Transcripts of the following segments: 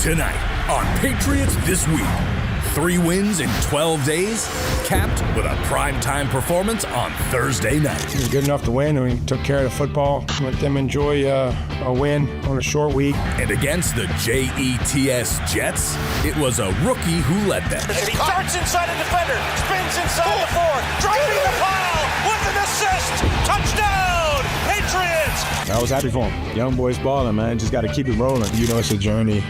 Tonight on Patriots This Week. 3 wins in 12 days, capped with a primetime performance on Thursday night. He was good enough to win, and we took care of the football. Let them enjoy a win on a short week. And against the Jets, it was a rookie who led them. He darts inside a defender, spins inside the 4, driving the pile with an assist. Touchdown, Patriots! I was happy for him. Young boys balling, man. Just got to keep it rolling. You know, it's a journey.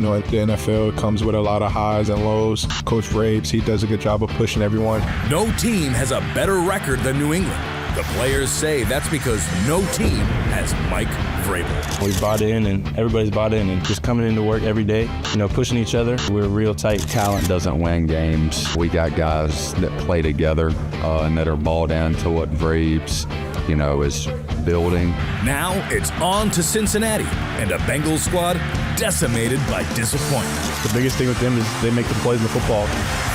At the NFL, it comes with a lot of highs and lows. Coach Vrabes, he does a good job of pushing everyone. No team has a better record than New England. The players say that's because no team has Mike Vrabel. We bought in, and everybody's bought in, and just coming into work every day, pushing each other. We're real tight. Talent doesn't win games. We got guys that play together and that are balled into what Vrabes, is building. Now it's on to Cincinnati and a Bengals squad decimated by disappointment. The biggest thing with them is they make the plays in the football.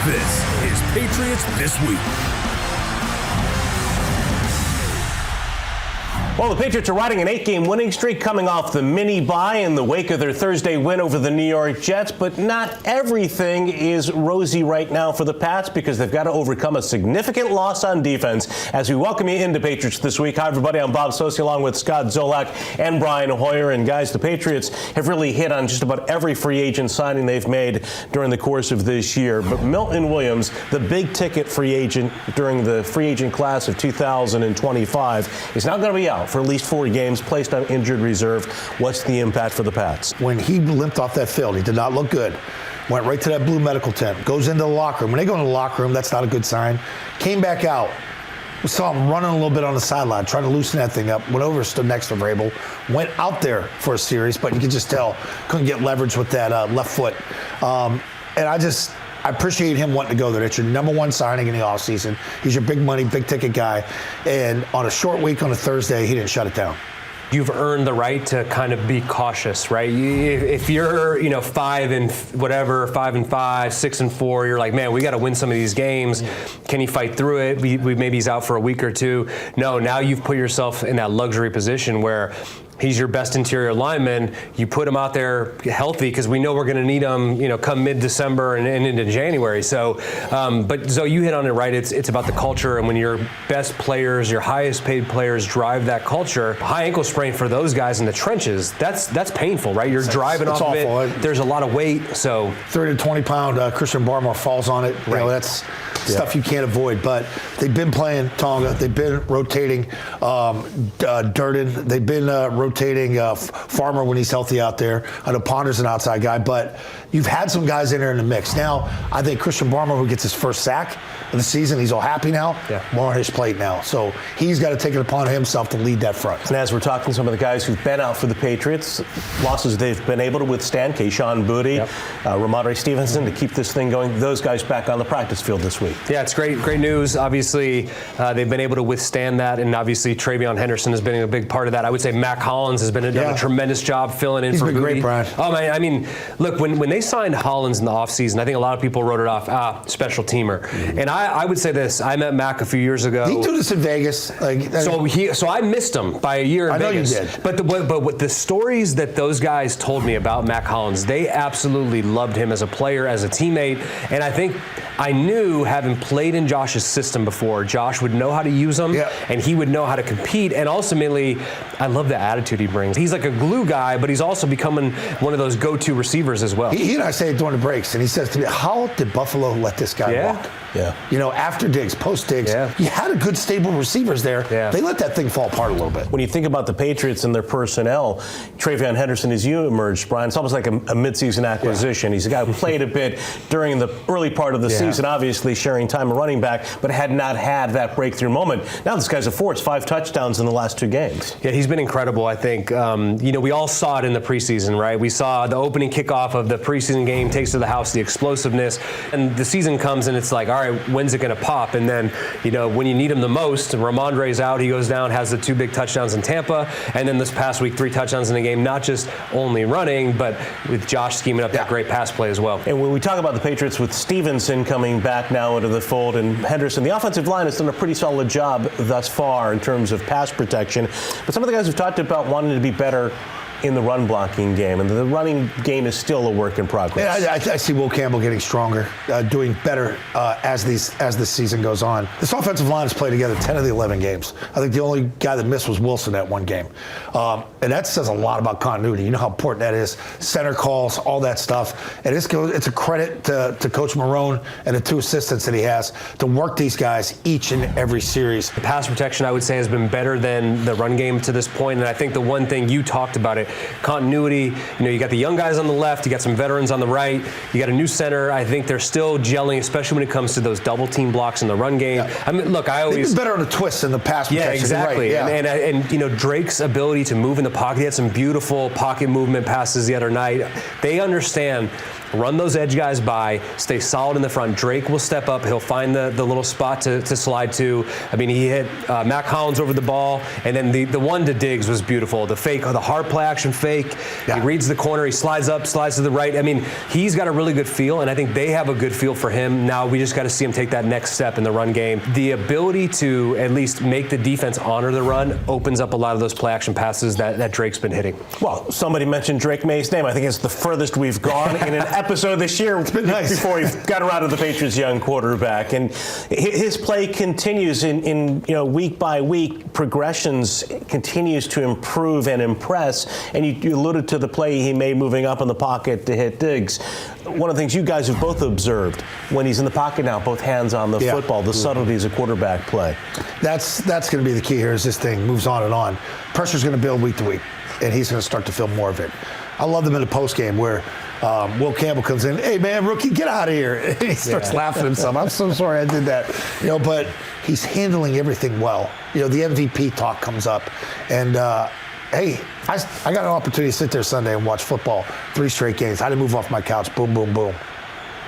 This is Patriots This Week. Well, the Patriots are riding an 8-game winning streak coming off the mini-bye in the wake of their Thursday win over the New York Jets. But not everything is rosy right now for the Pats because they've got to overcome a significant loss on defense. As we welcome you into Patriots This Week. Hi, everybody. I'm Bob Socci along with Scott Zolak and Brian Hoyer. And, guys, the Patriots have really hit on just about every free agent signing they've made during the course of this year. But Milton Williams, the big-ticket free agent during the free agent class of 2025, is now going to be out for at least 4 games, placed on injured reserve. What's the impact for the Pats? When he limped off that field, he did not look good. Went right to that blue medical tent, goes into the locker room. When they go into the locker room, that's not a good sign. Came back out. We saw him running a little bit on the sideline, trying to loosen that thing up. Went over, stood next to Vrabel. Went out there for a series, but you could just tell, couldn't get leverage with that left foot. And I appreciate him wanting to go there. That's your number one signing in the offseason. He's your big money, big ticket guy. And on a short week on a Thursday, he didn't shut it down. You've earned the right to kind of be cautious, right? If you're, 5 and 5, 6 and 4, you're like, man, we got to win some of these games. Can he fight through it? Maybe he's out for a week or two. No, now you've put yourself in that luxury position where he's your best interior lineman. You put him out there healthy because we know we're going to need him, come mid-December and into January. So, but Zoe, you hit on it right. It's about the culture, and when your best players, your highest-paid players drive that culture, high ankle sprain for those guys in the trenches, that's painful, right? You're driving off of it. There's a lot of weight. So 30 to 20-pound Christian Barmore falls on it. Right. That's stuff you can't avoid. But they've been playing Tonga. They've been rotating Durden. They've been rotating Farmer when he's healthy out there. I know Ponder's an outside guy, but you've had some guys in there in the mix. Now, I think Christian Barmore, who gets his first sack of the season, he's all happy now. More on his plate now. So he's got to take it upon himself to lead that front. And as we're talking to some of the guys who've been out for the Patriots, losses they've been able to withstand, Keyshawn Boutte, Ramondre Stevenson, to keep this thing going, those guys back on the practice field this week. Yeah, it's great news. Obviously, they've been able to withstand that, and obviously Travion Henderson has been a big part of that. I would say Mac Hollins has done a tremendous job filling in He's for been Boutte. great, Brian. Oh, man, I mean, look, when they signed Hollins in the offseason, I think a lot of people wrote it off, special teamer. And I would say this, I met Mac a few years ago. He do this in Vegas. So I missed him by a year in Vegas. I know you did. But what the stories that those guys told me about Mac Hollins, they absolutely loved him as a player, as a teammate. And I think I knew, having played in Josh's system before, Josh would know how to use him, and he would know how to compete. And ultimately, I love the attitude he brings. He's like a glue guy, but he's also becoming one of those go-to receivers as well. He and I say it during the breaks, and he says to me, how did Buffalo let this guy walk? After Diggs, post Diggs, you had a good stable receivers there. They let that thing fall apart a little bit. When you think about the Patriots and their personnel, Travion Henderson, as you emerged, Brian, it's almost like a midseason acquisition. He's a guy who played a bit during the early part of the season, obviously sharing time at running back, but had not had that breakthrough moment. Now this guy's a force, 5 touchdowns in the last 2 games. Yeah, he's been incredible, I think. We all saw it in the preseason, right? We saw the opening kickoff of the preseason game, takes to the house, the explosiveness, and the season comes and it's like, all right, when's it going to pop? And then, when you need him the most, Ramondre's out, he goes down, has the 2 big touchdowns in Tampa, and then this past week, 3 touchdowns in the game, not just only running, but with Josh scheming up that great pass play as well. And when we talk about the Patriots with Stevenson coming back now into the fold and Henderson, the offensive line has done a pretty solid job thus far in terms of pass protection. But some of the guys have talked about wanting to be better in the run blocking game, and the running game is still a work in progress. Yeah, I see Will Campbell getting stronger, doing better as the season goes on. This offensive line has played together 10 of the 11 games. I think the only guy that missed was Wilson that one game. And that says a lot about continuity. You know how important that is. Center calls, all that stuff. And it's a credit to Coach Marone and the 2 assistants that he has to work these guys each and every series. The pass protection, I would say, has been better than the run game to this point. And I think the one thing you talked about it, continuity, you got the young guys on the left, you got some veterans on the right, you got a new center. I think they're still gelling, especially when it comes to those double team blocks in the run game. Yeah. I mean, look, I always... They've been better on the twists than the pass protection. Yeah, exactly. Right. Yeah. And Drake's ability to move in the pocket, he had some beautiful pocket movement passes the other night. They understand, run those edge guys by, stay solid in the front. Drake will step up. He'll find the little spot to slide to. I mean, he hit Mac Hollins over the ball, and then the one to Diggs was beautiful. The fake, the hard play action fake. Yeah. He reads the corner. He slides up, slides to the right. I mean, he's got a really good feel, and I think they have a good feel for him. Now we just got to see him take that next step in the run game. The ability to at least make the defense honor the run opens up a lot of those play action passes that Drake's been hitting. Well, somebody mentioned Drake May's name. I think it's the furthest we've gone in an episode this year. It's been nice. Before we got around to the Patriots' young quarterback, and his play continues in week by week progressions continues to improve and impress. And you alluded to the play he made moving up in the pocket to hit Diggs. One of the things you guys have both observed when he's in the pocket now, both hands on the football, the subtleties of quarterback play. That's going to be the key here as this thing moves on and on. Pressure's going to build week to week, and he's going to start to feel more of it. I love them in the post game where Will Campbell comes in, hey man, rookie, get out of here. And he starts laughing himself. I'm so sorry I did that. But he's handling everything well. The MVP talk comes up. And hey, I got an opportunity to sit there Sunday and watch football, 3 straight games. I didn't move off my couch. Boom, boom, boom.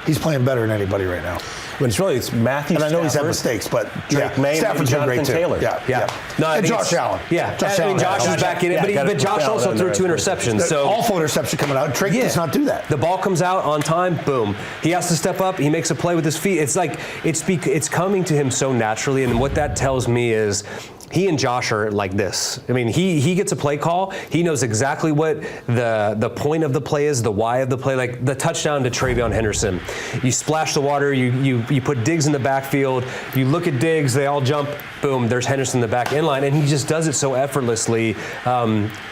He's playing better than anybody right now. But it's Matthew. And I know Stafford, he's had mistakes, but Drake May, Stafford's been great too. Taylor. Yeah. No, and Josh Allen. Yeah, Josh is back in it, but Josh also threw 2 interceptions. So awful interception coming out. Drake does not do that. The ball comes out on time, boom. He has to step up. He makes a play with his feet. It's like it's coming to him so naturally, and what that tells me is he and Josh are like this. I mean, he gets a play call. He knows exactly what the point of the play is, the why of the play. Like the touchdown to Travion Henderson. You splash the water. You put Diggs in the backfield. You look at Diggs. They all jump. Boom. There's Henderson in the back end line, and he just does it so effortlessly.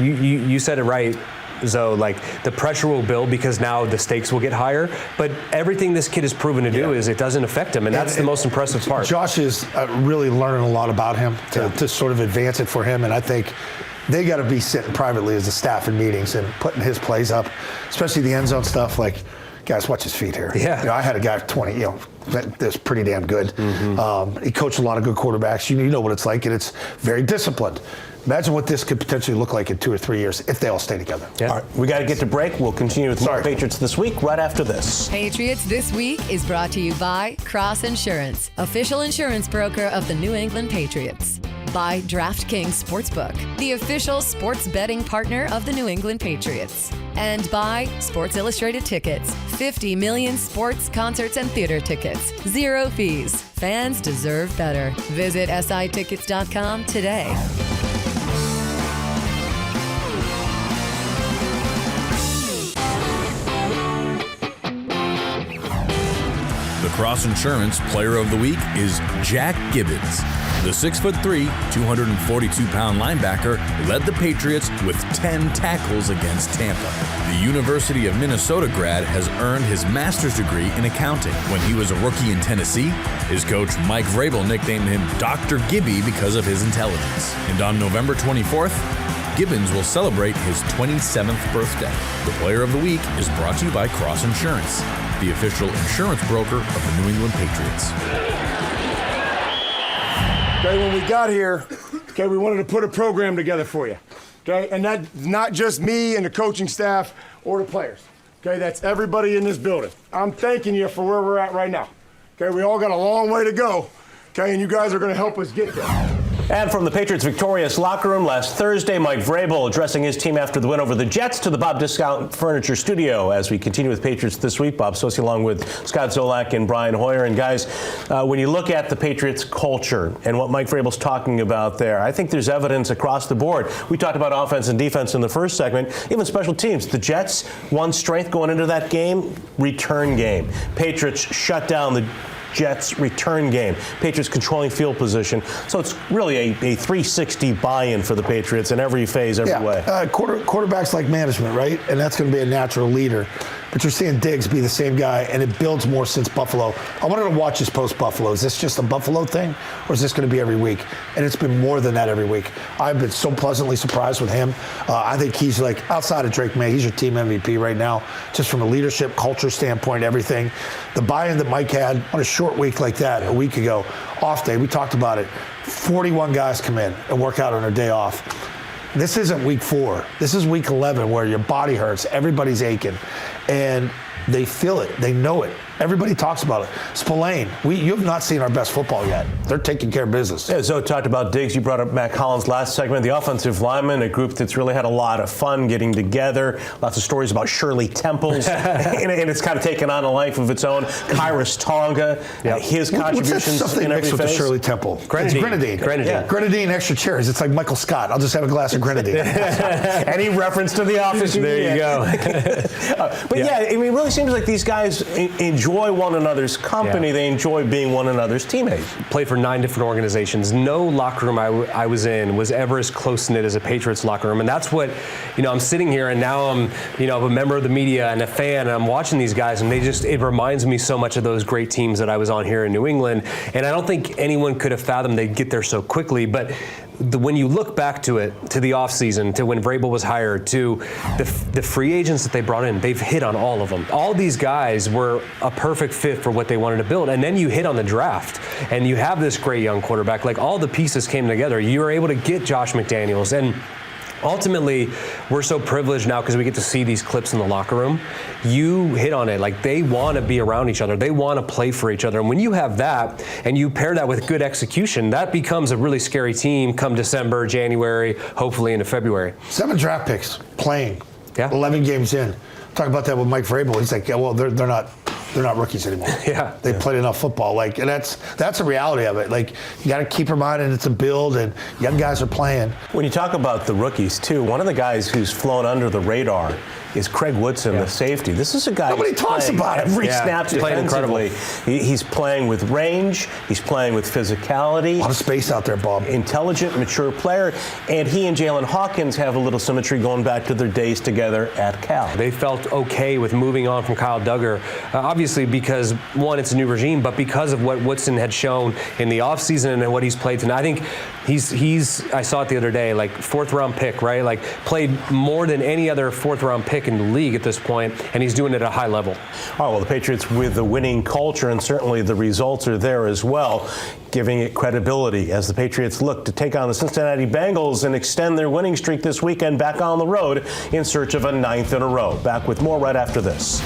You said it right, Zoe, like the pressure will build because now the stakes will get higher. But everything this kid has proven to do is it doesn't affect him, and that's the most impressive part. Josh is really learning a lot about him to sort of advance it for him, and I think they got to be sitting privately as a staff in meetings and putting his plays up, especially the end zone stuff. Like, guys, watch his feet here. Yeah. I had a guy 20, that's pretty damn good. Mm-hmm. He coached a lot of good quarterbacks. You know what it's like, and it's very disciplined. Imagine what this could potentially look like in 2 or 3 years if they all stay together. Yeah. All right, we got to get to break. We'll continue with more Patriots This Week right after this. Patriots This Week is brought to you by Cross Insurance, official insurance broker of the New England Patriots. By DraftKings Sportsbook, the official sports betting partner of the New England Patriots. And by Sports Illustrated Tickets, 50 million sports, concerts, and theater tickets. 0 fees. Fans deserve better. Visit sitickets.com today. The Cross Insurance Player of the Week is Jack Gibbons. The 6'3", 242-pound linebacker led the Patriots with 10 tackles against Tampa. The University of Minnesota grad has earned his master's degree in accounting. When he was a rookie in Tennessee, his coach Mike Vrabel nicknamed him Dr. Gibby because of his intelligence. And on November 24th, Gibbons will celebrate his 27th birthday. The Player of the Week is brought to you by Cross Insurance, the official insurance broker of the New England Patriots. Okay, when we got here, we wanted to put a program together for you. Okay, and that's not just me and the coaching staff or the players. Okay, that's everybody in this building. I'm thanking you for where we're at right now. Okay, we all got a long way to go. Okay, and you guys are going to help us get there. And from the Patriots' victorious locker room last Thursday, Mike Vrabel addressing his team after the win over the Jets to the Bob Discount Furniture Studio as we continue with Patriots This Week. Bob Socci along with Scott Zolak and Brian Hoyer. And guys, when you look at the Patriots culture and what Mike Vrabel's talking about there, I think there's evidence across the board. We talked about offense and defense in the first segment, even special teams. The Jets, one strength going into that game, return game. Patriots shut down the Jets return game. Patriots controlling field position. So it's really a 360 buy-in for the Patriots in every phase, every way. Quarterbacks like management, right? And that's going to be a natural leader. But you're seeing Diggs be the same guy, and it builds more since Buffalo. I wanted to watch his post-Buffalo. Is this just a Buffalo thing, or is this going to be every week? And it's been more than that every week. I've been so pleasantly surprised with him. I think he's like, outside of Drake May, he's your team MVP right now, just from a leadership, culture standpoint, everything. The buy-in that Mike had on a short week like that a week ago, off day, we talked about it. 41 guys come in and work out on their day off. This isn't week 4. This is week 11 where your body hurts. Everybody's aching. And they feel it. They know it. Everybody talks about it. Spillane, you have not seen our best football yet. They're taking care of business. Yeah, Zoe talked about Diggs. You brought up Matt Collins last segment. The offensive lineman, a group that's really had a lot of fun getting together. Lots of stories about Shirley Temples. and it's kind of taken on a life of its own. Kyrus Tonga, his contributions what's that stuff they in every mix with the phase? Shirley Temple? Grenadine. Grenadine, extra cherries. It's like Michael Scott. I'll just have a glass of grenadine. Any reference to The Office? There you go. But it really seems like these guys enjoy one another's company. They enjoy being one another's teammates. Played for 9 different organizations. No locker room I was in was ever as close-knit as a Patriots locker room. And that's what, I'm sitting here and now I'm, a member of the media and a fan, and I'm watching these guys, and it reminds me so much of those great teams that I was on here in New England. And I don't think anyone could have fathomed they'd get there so quickly. But when you look back to it, to the offseason, to when Vrabel was hired, to the free agents that they brought in, they've hit on all of them. All these guys were a perfect fit for what they wanted to build. And then you hit on the draft, and you have this great young quarterback. Like, all the pieces came together. You were able to get Josh McDaniels. And ultimately, we're so privileged now because we get to see these clips in the locker room. You hit on it. Like, they want to be around each other. They want to play for each other. And when you have that and you pair that with good execution, that becomes a really scary team come December, January, hopefully into February. 7 draft picks playing. Yeah. 11 games in. Talk about that with Mike Vrabel. He's like, they're not rookies anymore. They played enough football. Like, and that's a reality of it. Like, you got to keep in mind, and it's a build, and young guys are playing. When you talk about the rookies too, one of the guys who's flown under the radar is Craig Woodson, the safety. This is a guy nobody talks about him. Every snap defensively. He's playing with range. He's playing with physicality. A lot of space out there, Bob. Intelligent, mature player. And he and Jalen Hawkins have a little symmetry going back to their days together at Cal. They felt okay with moving on from Kyle Duggar, obviously because, one, it's a new regime, but because of what Woodson had shown in the offseason and what he's played tonight. I think he's I saw it the other day, like 4th-round pick, right? Like, played more than any other 4th-round pick in the league at this point, and he's doing it at a high level. Oh, well, the Patriots with the winning culture, and certainly the results are there as well, giving it credibility as the Patriots look to take on the Cincinnati Bengals and extend their winning streak this weekend back on the road in search of a 9th in a row. Back with more right after this.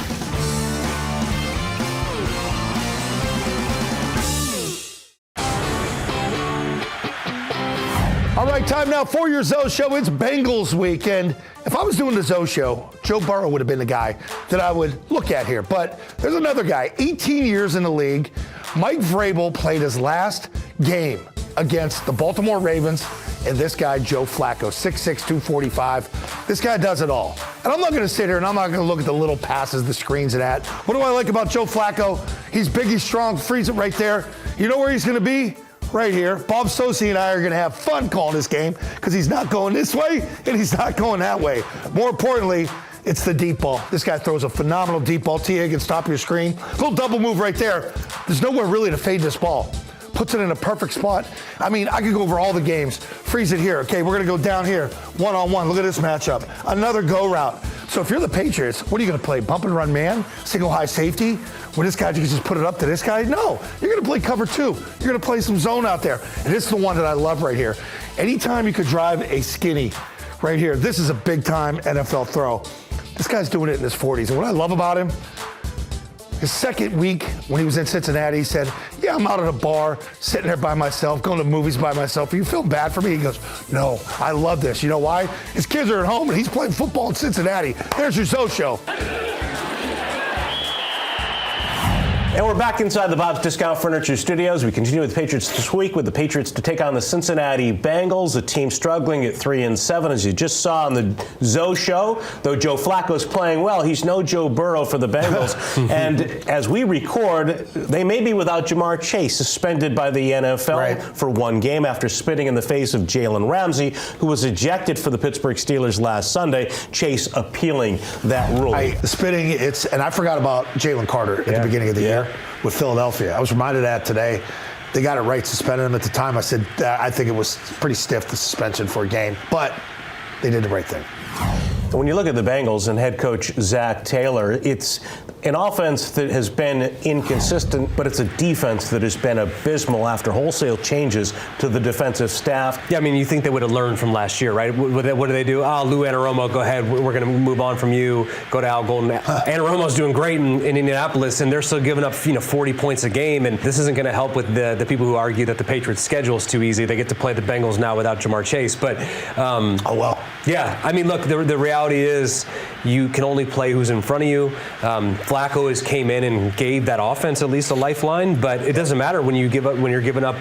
All right, time now for your Zoe Show. It's Bengals week, and if I was doing the Zoe Show, Joe Burrow would have been the guy that I would look at here. But there's another guy, 18 years in the league. Mike Vrabel played his last game against the Baltimore Ravens, and this guy, Joe Flacco, 6'6", 245. This guy does it all. And I'm not going to sit here and I'm not going to look at the little passes, the screens and that. What do I like about Joe Flacco? He's big, he's strong, frees it right there. You know where he's going to be? Right here. Bob Socci and I are going to have fun calling this game because he's not going this way and he's not going that way. More importantly, it's the deep ball. This guy throws a phenomenal deep ball. T. Higgins, top of your screen. Little double move right there. There's nowhere really to fade this ball. Puts it in a perfect spot. I mean, I could go over all the games. Freeze it here. Okay, we're going to go down here. One-on-one. Look at this matchup. Another go route. So if you're the Patriots, what are you going to play? Bump and run man? Single high safety? Where this guy can just put it up to this guy? No. You're going to play cover 2. You're going to play some zone out there. And this is the one that I love right here. Anytime you could drive a skinny right here, this is a big-time NFL throw. This guy's doing it in his 40s. And what I love about him, His second week when he was in Cincinnati, he said, yeah, I'm out at a bar, sitting there by myself, going to movies by myself. Are you feeling bad for me? He goes, no, I love this. You know why? His kids are at home and he's playing football in Cincinnati. There's your Zoe Show. And we're back inside the Bob's Discount Furniture Studios. We continue with the Patriots this week with the Patriots to take on the Cincinnati Bengals, a team struggling at 3-7, as you just saw on the Zoe Show. Though Joe Flacco's playing well, he's no Joe Burrow for the Bengals. And as we record, they may be without Jamar Chase, suspended by the NFL for one game after spitting in the face of Jalen Ramsey, who was ejected for the Pittsburgh Steelers last Sunday. Chase appealing that ruling. The spitting, and I forgot about Jalen Carter at the beginning of the year with Philadelphia. I was reminded of that today. They got it right, suspended him at the time. I said, I think it was pretty stiff, the suspension for a game, but they did the right thing. When you look at the Bengals and head coach Zach Taylor, it's an offense that has been inconsistent, but it's a defense that has been abysmal after wholesale changes to the defensive staff. Yeah, I mean, you think they would have learned from last year, right? What do they do? Lou Anarumo, go ahead. We're going to move on from you. Go to Al Golden. Anarumo's doing great in Indianapolis, and they're still giving up 40 points a game, and this isn't going to help with the people who argue that the Patriots' schedule is too easy. They get to play the Bengals now without Jamar Chase, but yeah, I mean, look, the reality is you can only play who's in front of you. Flacco came in and gave that offense at least a lifeline, but it doesn't matter when you're giving up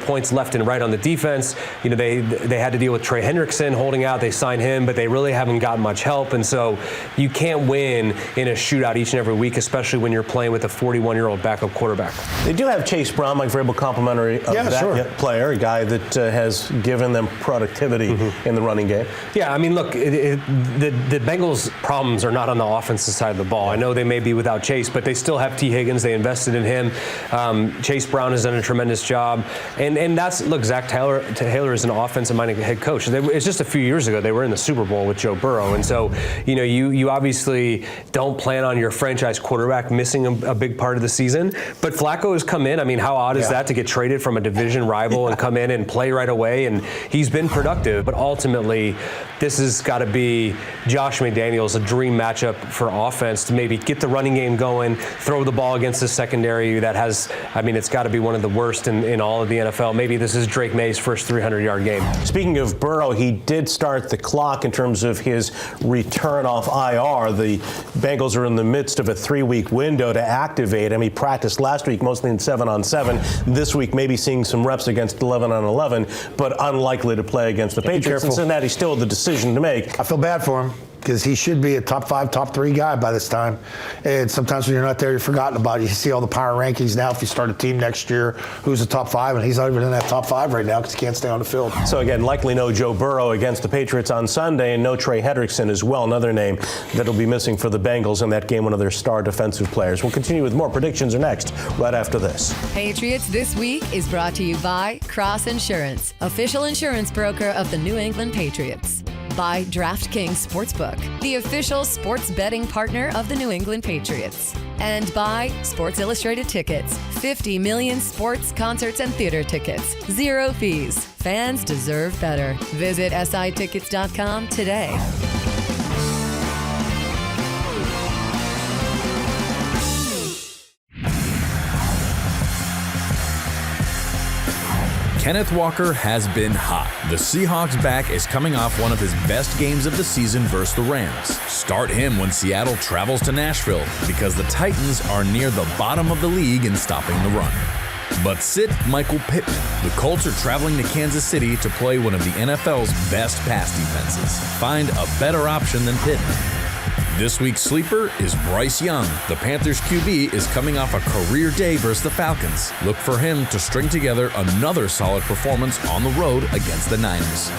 points left and right on the defense. They had to deal with Trey Hendrickson holding out. They signed him, but they really haven't gotten much help, and so you can't win in a shootout each and every week, especially when you're playing with a 41-year-old backup quarterback. They do have Chase Brown, like variable complimentary of that player, a guy that has given them productivity in the running game. Yeah, I mean, look, the Bengals' problems are not on the offensive side of the ball. I know they may be without Chase, but they still have T. Higgins. They invested in him. Chase Brown has done a tremendous job. And that's, look, Zach Taylor is an offensive-minded head coach. It's just a few years ago they were in the Super Bowl with Joe Burrow. And so, you obviously don't plan on your franchise quarterback missing a big part of the season. But Flacco has come in. I mean, how odd is that to get traded from a division rival and come in and play right away? And he's been productive. But ultimately, this has got to be Josh McDaniels, a dream matchup for offense to maybe get the running game going, throw the ball against the secondary that has, I mean, it's got to be one of the worst in all of the NFL. Maybe this is Drake May's first 300-yard game. Speaking of Burrow, he did start the clock in terms of his return off IR. The Bengals are in the midst of a 3-week window to activate him. He practiced last week mostly in 7-on-7. This week maybe seeing some reps against 11-on-11, but unlikely to play against the Patriots. Cincinnati still the decision to make. I feel bad for him because he should be a top 5, top 3 guy by this time. And sometimes when you're not there, you're forgotten about it. You see all the power rankings now. If you start a team next year, who's a top 5, and he's not even in that top 5 right now because he can't stay on the field. So again, likely no Joe Burrow against the Patriots on Sunday, and no Trey Hendrickson as well, another name that'll be missing for the Bengals in that game, one of their star defensive players. We'll continue with more predictions next, right after this. Patriots This Week is brought to you by Cross Insurance, official insurance broker of the New England Patriots. By DraftKings Sportsbook, the official sports betting partner of the New England Patriots. And by Sports Illustrated Tickets, 50 million sports, concerts, and theater tickets. 0 fees. Fans deserve better. Visit sitickets.com today. Kenneth Walker has been hot. The Seahawks back is coming off one of his best games of the season versus the Rams. Start him when Seattle travels to Nashville because the Titans are near the bottom of the league in stopping the run. But sit Michael Pittman. The Colts are traveling to Kansas City to play one of the NFL's best pass defenses. Find a better option than Pittman. This week's sleeper is Bryce Young. The Panthers QB is coming off a career day versus the Falcons. Look for him to string together another solid performance on the road against the Niners.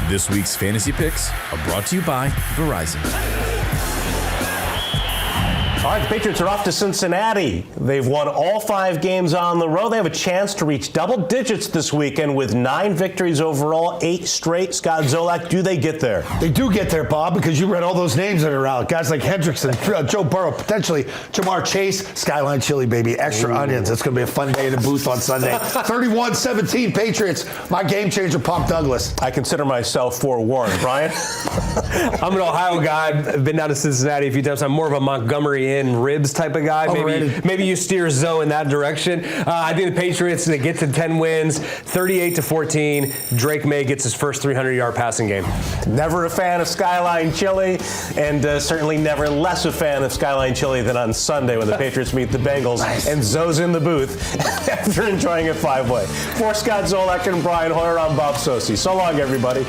This week's fantasy picks are brought to you by Verizon. All right, the Patriots are off to Cincinnati. They've won all 5 games on the road. They have a chance to reach double digits this weekend with 9 victories overall, 8 straight. Scott Zolak, do they get there? They do get there, Bob, because you read all those names that are out. Guys like Hendrickson, Joe Burrow, potentially Jamar Chase, Skyline Chili, baby, extra onions. It's going to be a fun day in the booth on Sunday. 31-17 Patriots. My game changer, Pop Douglas. I consider myself forewarned. Brian? I'm an Ohio guy. I've been down to Cincinnati a few times. I'm more of a Montgomery Inn thin ribs type of guy. Maybe you steer Zoe in that direction. I think the Patriots, they get to 10 wins, 38-14. Drake May gets his first 300-yard passing game. Never a fan of Skyline Chili, and certainly never less a fan of Skyline Chili than on Sunday when the Patriots meet the Bengals. Nice. And Zoe's in the booth after enjoying a 5-way. For Scott Zolak and Brian Hoyer, I'm Bob Socci. So long, everybody.